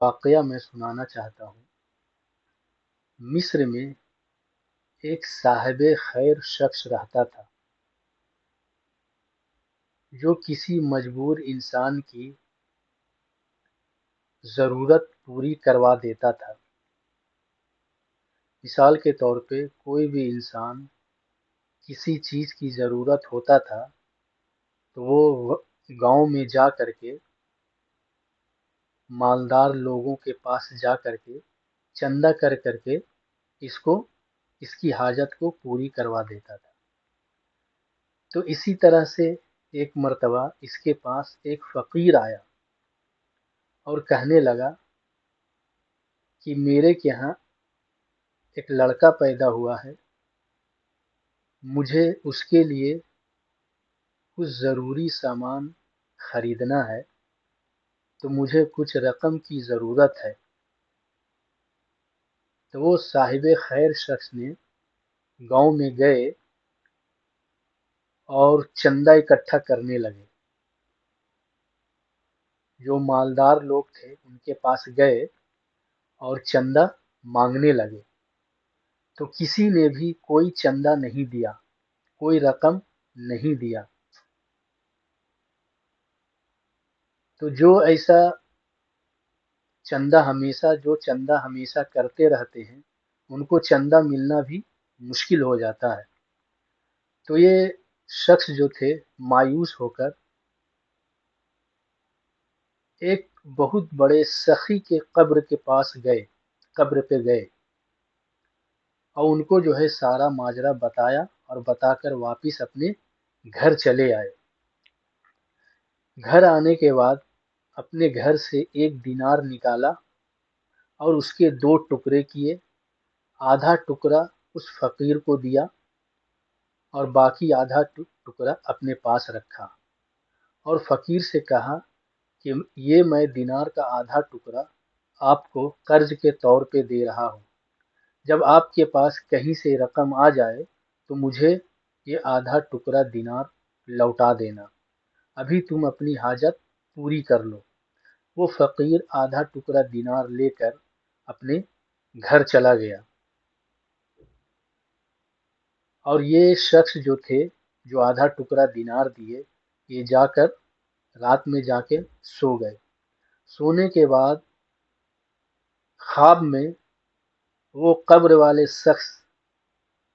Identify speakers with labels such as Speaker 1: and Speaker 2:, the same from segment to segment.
Speaker 1: واقعہ میں سنانا چاہتا ہوں۔ مصر میں ایک صاحب خیر شخص رہتا تھا جو کسی مجبور انسان کی ضرورت پوری کروا دیتا تھا۔ مثال کے طور پہ کوئی بھی انسان کسی چیز کی ضرورت ہوتا تھا تو وہ گاؤں میں جا کر کے مالدار لوگوں کے پاس جا کر کے چندہ کر کر کے اس کی حاجت کو پوری کروا دیتا تھا۔ تو اسی طرح سے ایک مرتبہ اس کے پاس ایک فقیر آیا اور کہنے لگا کہ میرے کے یہاں ایک لڑکا پیدا ہوا ہے، مجھے اس کے لیے کچھ ضروری سامان خریدنا ہے، تو مجھے کچھ رقم کی ضرورت ہے۔ تو وہ صاحب خیر شخص نے گاؤں میں گئے اور چندہ اکٹھا کرنے لگے۔ جو مالدار لوگ تھے ان کے پاس گئے اور چندہ مانگنے لگے، تو کسی نے بھی کوئی چندہ نہیں دیا، کوئی رقم نہیں دیا۔ تو جو چندہ ہمیشہ کرتے رہتے ہیں ان کو چندہ ملنا بھی مشکل ہو جاتا ہے۔ تو یہ شخص جو تھے مایوس ہو کر ایک بہت بڑے سخی کے قبر پہ گئے اور ان کو جو ہے سارا ماجرا بتایا اور بتا کر واپس اپنے گھر چلے آئے۔ گھر آنے کے بعد اپنے گھر سے ایک دینار نکالا اور اس کے دو ٹکڑے کیے، آدھا ٹکڑا اس فقیر کو دیا اور باقی آدھا ٹکڑا اپنے پاس رکھا، اور فقیر سے کہا کہ یہ میں دینار کا آدھا ٹکڑا آپ کو قرض کے طور پہ دے رہا ہوں، جب آپ کے پاس کہیں سے رقم آ جائے تو مجھے یہ آدھا ٹکڑا دینار لوٹا دینا، ابھی تم اپنی حاجت پوری کر لو۔ وہ فقیر آدھا ٹکڑا دینار لے کر اپنے گھر چلا گیا، اور یہ شخص جو تھے جو آدھا ٹکڑا دینار دیے، یہ رات میں جا کے سو گئے۔ سونے کے بعد خواب میں وہ قبر والے شخص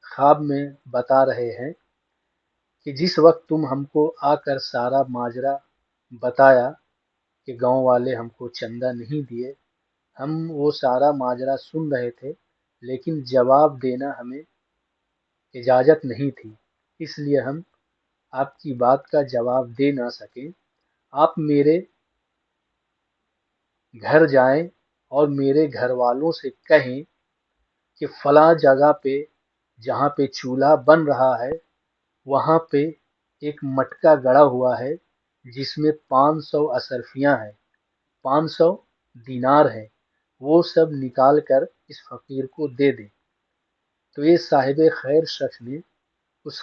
Speaker 1: خواب میں بتا رہے ہیں کہ جس وقت تم ہم کو آ کر سارا ماجرا بتایا کہ گاؤں والے ہم کو چندہ نہیں دیے، ہم وہ سارا ماجرا سن رہے تھے لیکن جواب دینا ہمیں اجازت نہیں تھی، اس لیے ہم آپ کی بات کا جواب دے نہ سکیں۔ آپ میرے گھر جائیں اور میرے گھر والوں سے کہیں کہ فلاں جگہ پہ جہاں پہ چولہا بن رہا ہے وہاں پہ ایک مٹکا گڑا ہوا ہے جس میں 500 اشرفیاں ہیں، 500 دینار ہیں، وہ سب نکال کر اس فقیر کو دے دیں۔ تو یہ صاحب خیر شخص نے اس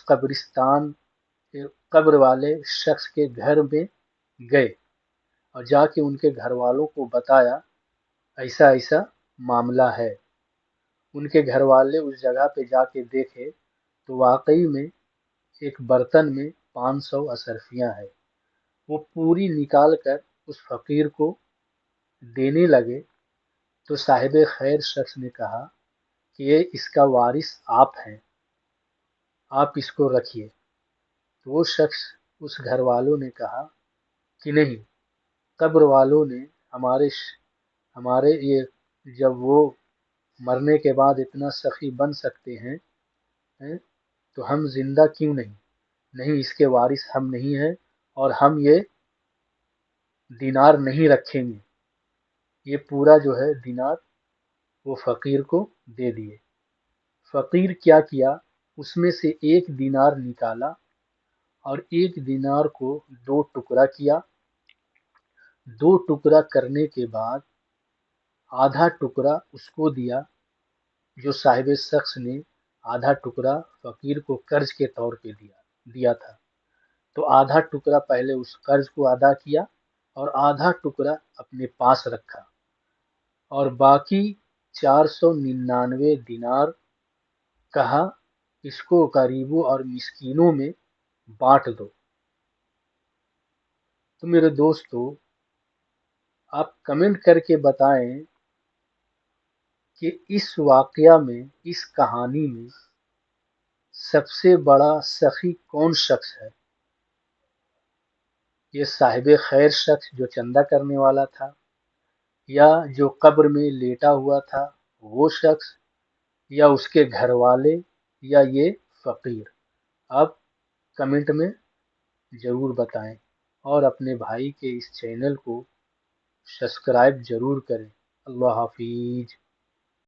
Speaker 1: قبر والے شخص کے گھر میں گئے اور جا کے ان کے گھر والوں کو بتایا ایسا ایسا معاملہ ہے۔ ان کے گھر والے اس جگہ پہ جا کے دیکھے تو واقعی میں ایک برتن میں 500 اشرفیاں ہیں، وہ پوری نکال کر اس فقیر کو دینے لگے۔ تو صاحب خیر شخص نے کہا کہ یہ اس کا وارث آپ ہیں، آپ اس کو رکھیے۔ تو وہ شخص اس گھر والوں نے کہا کہ نہیں، قبر والوں نے ہمارے یہ جب وہ مرنے کے بعد اتنا سخی بن سکتے ہیں تو ہم زندہ کیوں نہیں؟ نہیں، اس کے وارث ہم نہیں ہیں اور ہم یہ دینار نہیں رکھیں گے۔ یہ پورا جو ہے دینار وہ فقیر کو دے دیے۔ فقیر کیا کیا، اس میں سے ایک دینار نکالا اور ایک دینار کو دو ٹکڑا کیا۔ دو ٹکڑا کرنے کے بعد آدھا ٹکڑا اس کو دیا جو صاحب شخص نے آدھا ٹکڑا فقیر کو قرض کے طور پہ دیا تھا۔ تو آدھا ٹکڑا پہلے اس قرض کو ادا کیا اور آدھا ٹکڑا اپنے پاس رکھا۔ اور باقی 499 دینار کہا اس کو غریبوں اور مسکینوں میں بانٹ دو۔ تو میرے دوستو، آپ کمنٹ کر کے بتائیں کہ اس واقعہ میں، اس کہانی میں سب سے بڑا سخی کون شخص ہے؟ یہ صاحب خیر شخص جو چندہ کرنے والا تھا، یا جو قبر میں لیٹا ہوا تھا وہ شخص، یا اس کے گھر والے، یا یہ فقیر؟ آپ کمنٹ میں ضرور بتائیں، اور اپنے بھائی کے اس چینل کو سبسکرائب ضرور کریں۔ اللہ حافظ۔